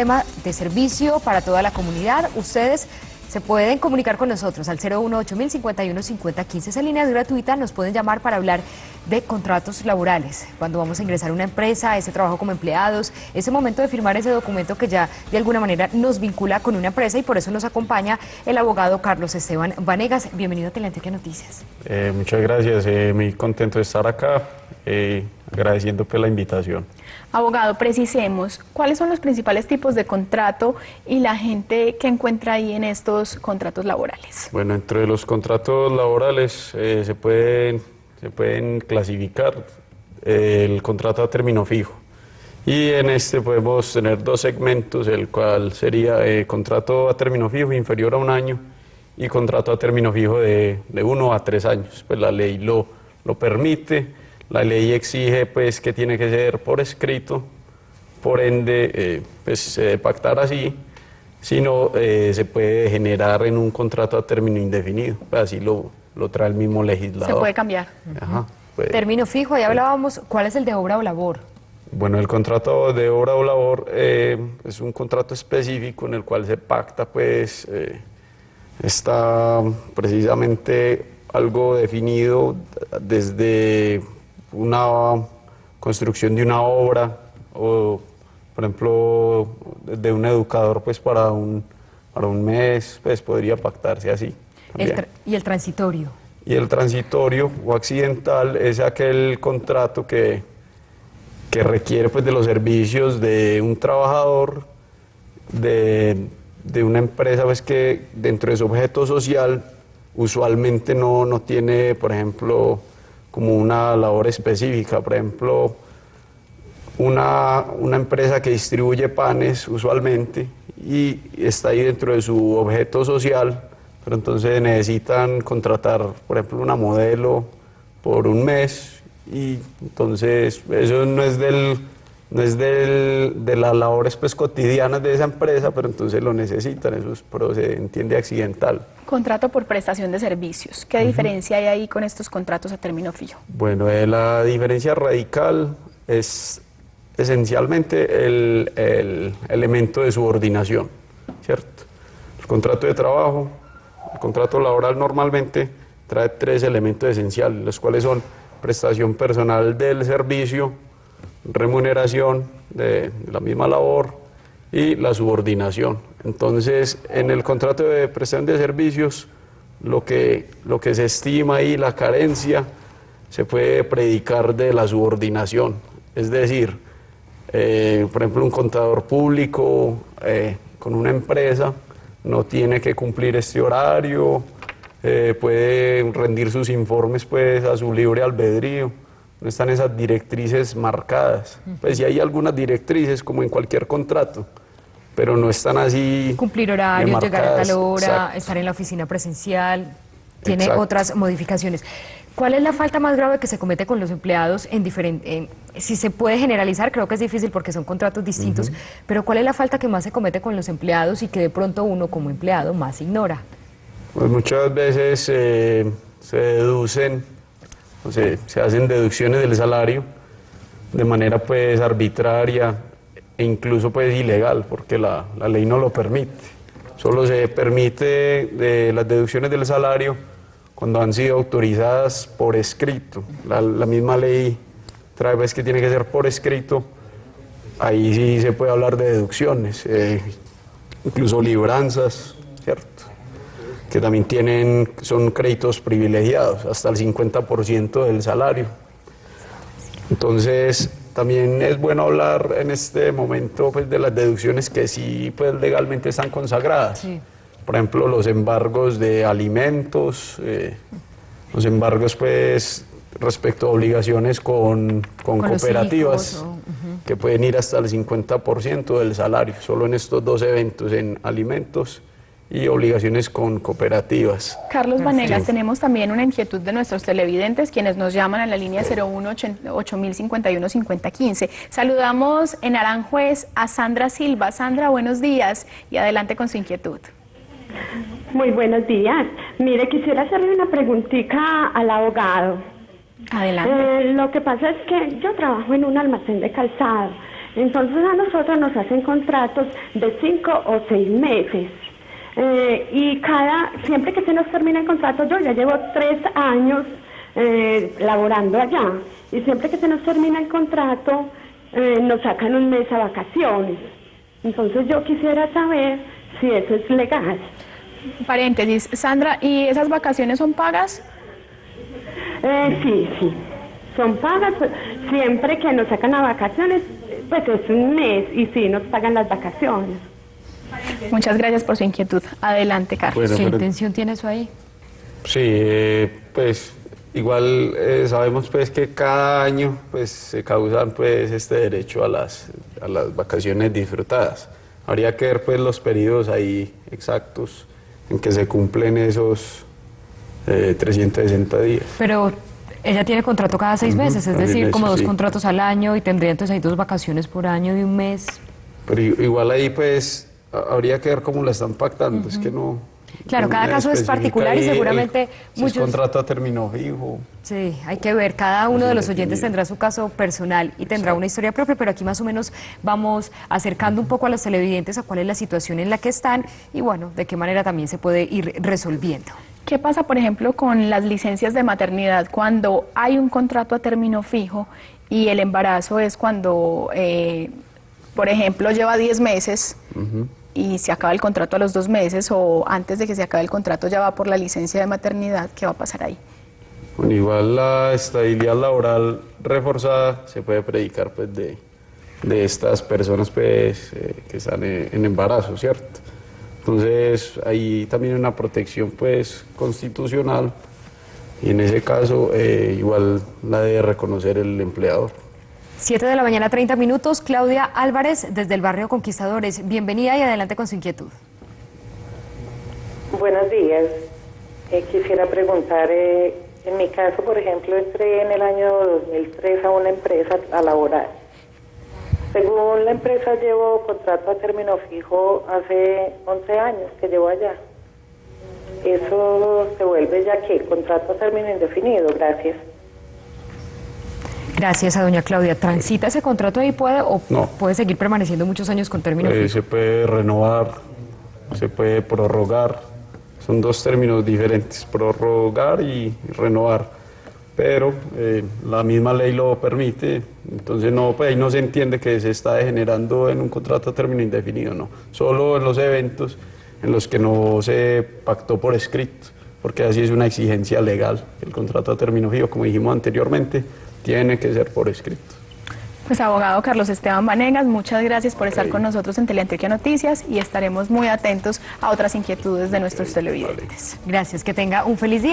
sistema de servicio para toda la comunidad. Ustedes se pueden comunicar con nosotros al 018-051-5015. Esa línea es gratuita, nos pueden llamar para hablar de contratos laborales. Cuando vamos a ingresar a una empresa, ese trabajo como empleados, ese momento de firmar ese documento que ya de alguna manera nos vincula con una empresa, y por eso nos acompaña el abogado Carlos Esteban Vanegas. Bienvenido a Teleantioquia Noticias. Muchas gracias, muy contento de estar acá, agradeciendo la invitación. Abogado, precisemos, ¿cuáles son los principales tipos de contrato y la gente que encuentra ahí en estos contratos laborales? Bueno, entre los contratos laborales se pueden clasificar el contrato a término fijo. Y en este podemos tener dos segmentos, el cual sería contrato a término fijo inferior a 1 año y contrato a término fijo de 1 a 3 años. Pues la ley lo permite. La ley exige pues que tiene que ser por escrito, por ende pues se debe pactar así, si no se puede generar en un contrato a término indefinido, pues así lo trae el mismo legislador. Se puede cambiar. Ajá, término fijo, ya hablábamos, ¿cuál es el de obra o labor? Bueno, el contrato de obra o labor es un contrato específico en el cual se pacta pues está precisamente algo definido desde una construcción de una obra o, por ejemplo, de un educador pues para un mes, pues podría pactarse así. ¿Y el transitorio? Y el transitorio o accidental es aquel contrato que requiere pues de los servicios de un trabajador de una empresa pues que dentro de su objeto social usualmente no tiene, por ejemplo, como una labor específica. Por ejemplo, una empresa que distribuye panes usualmente y está ahí dentro de su objeto social, pero entonces necesitan contratar, por ejemplo, una modelo por 1 mes, y entonces eso no es de las labores pues cotidianas de esa empresa, pero entonces lo necesitan, eso se entiende accidental. Contrato por prestación de servicios, ¿qué diferencia hay ahí con estos contratos a término fijo? Bueno, la diferencia radical es esencialmente el elemento de subordinación, ¿cierto? El contrato de trabajo, el contrato laboral normalmente trae 3 elementos esenciales, los cuales son prestación personal del servicio, remuneración de la misma labor y la subordinación. Entonces, en el contrato de prestación de servicios, lo que se estima ahí, la carencia, se puede predicar de la subordinación. Es decir, por ejemplo, un contador público con una empresa no tiene que cumplir este horario, puede rendir sus informes pues a su libre albedrío. No están esas directrices marcadas. Pues sí hay algunas directrices como en cualquier contrato, pero no están así. Cumplir horarios, llegar a tal hora, exacto, estar en la oficina presencial, tiene exacto, otras modificaciones. ¿Cuál es la falta más grave que se comete con los empleados si se puede generalizar? Creo que es difícil porque son contratos distintos, pero ¿cuál es la falta que más se comete con los empleados y que de pronto uno como empleado más ignora? Pues muchas veces se deducen, o sea, se hacen deducciones del salario de manera pues arbitraria e incluso pues ilegal, porque la ley no lo permite. Solo se permite las deducciones del salario cuando han sido autorizadas por escrito. La misma ley trae pues que tiene que ser por escrito. Ahí sí se puede hablar de deducciones, incluso libranzas, ¿cierto? Que también son créditos privilegiados, hasta el 50% del salario. Entonces, también es bueno hablar en este momento pues, de las deducciones que sí pues, legalmente están consagradas. Sí. Por ejemplo, los embargos de alimentos, los embargos pues, respecto a obligaciones con cooperativas, que pueden ir hasta el 50% del salario, solo en estos 2 eventos, en alimentos y obligaciones con cooperativas. Carlos Vanegas, tenemos también una inquietud de nuestros televidentes, quienes nos llaman a la línea 01-8051-5015. Saludamos en Aranjuez a Sandra Silva. Sandra, buenos días y adelante con su inquietud. Muy buenos días. Mire, quisiera hacerle una preguntita al abogado. Adelante. Lo que pasa es que yo trabajo en un almacén de calzado Entonces a nosotros nos hacen contratos de 5 o 6 meses. Y siempre que se nos termina el contrato, yo ya llevo 3 años laborando allá, y siempre que se nos termina el contrato, nos sacan un mes a vacaciones. Entonces yo quisiera saber si eso es legal. Paréntesis, Sandra, ¿y esas vacaciones son pagas? Sí, son pagas, pues, siempre que nos sacan a vacaciones, pues es un mes, y sí, nos pagan las vacaciones. Muchas gracias por su inquietud. Adelante, Carlos. Bueno, ¿Qué pero- intención tiene eso ahí? Sí, pues igual sabemos pues que cada año pues se causan pues este derecho a las vacaciones disfrutadas. Habría que ver pues los periodos ahí exactos en que se cumplen esos 360 días. Pero ella tiene contrato cada 6 meses, es así decir, es, como 2 sí. contratos al año, y tendría entonces ahí 2 vacaciones por año de un mes. Pero igual ahí pues habría que ver cómo la están pactando, es que no... Claro, cada no caso es especifica particular y ahí seguramente si muchos... es contrato a término fijo. Sí, hay que ver, cada uno de los Así oyentes definido. tendrá su caso personal y tendrá una historia propia, pero aquí más o menos vamos acercando un poco a los televidentes a cuál es la situación en la que están y bueno, de qué manera también se puede ir resolviendo. ¿Qué pasa, por ejemplo, con las licencias de maternidad cuando hay un contrato a término fijo y el embarazo es cuando, por ejemplo, lleva 10 meses y se acaba el contrato a los 2 meses, o antes de que se acabe el contrato ya va por la licencia de maternidad? ¿Qué va a pasar ahí? Bueno, igual la estabilidad laboral reforzada se puede predicar pues de estas personas pues que están en embarazo, ¿cierto? Entonces hay también una protección pues constitucional y en ese caso igual la debe reconocer el empleador. 7 de la mañana, 30 minutos. Claudia Álvarez, desde el barrio Conquistadores. Bienvenida y adelante con su inquietud. Buenos días. Quisiera preguntar, en mi caso, por ejemplo, entré en el año 2003 a una empresa a laborar. Según la empresa, llevo contrato a término fijo hace 11 años que llevo allá. Eso se vuelve ya que contrato a término indefinido. Gracias. Gracias a doña Claudia. ¿Transita ese contrato ahí puede o No. puede seguir permaneciendo muchos años con término fijo? Se puede renovar, se puede prorrogar, son 2 términos diferentes, prorrogar y renovar, pero la misma ley lo permite, entonces no, pues ahí no se entiende que se está degenerando en un contrato a término indefinido, no, solo en los eventos en los que no se pactó por escrito, porque así es una exigencia legal, el contrato a término fijo, como dijimos anteriormente, tiene que ser por escrito. Pues abogado Carlos Esteban Vanegas, muchas gracias por estar con nosotros en Teleantioquia Noticias y estaremos muy atentos a otras inquietudes de nuestros televidentes. Gracias, que tenga un feliz día.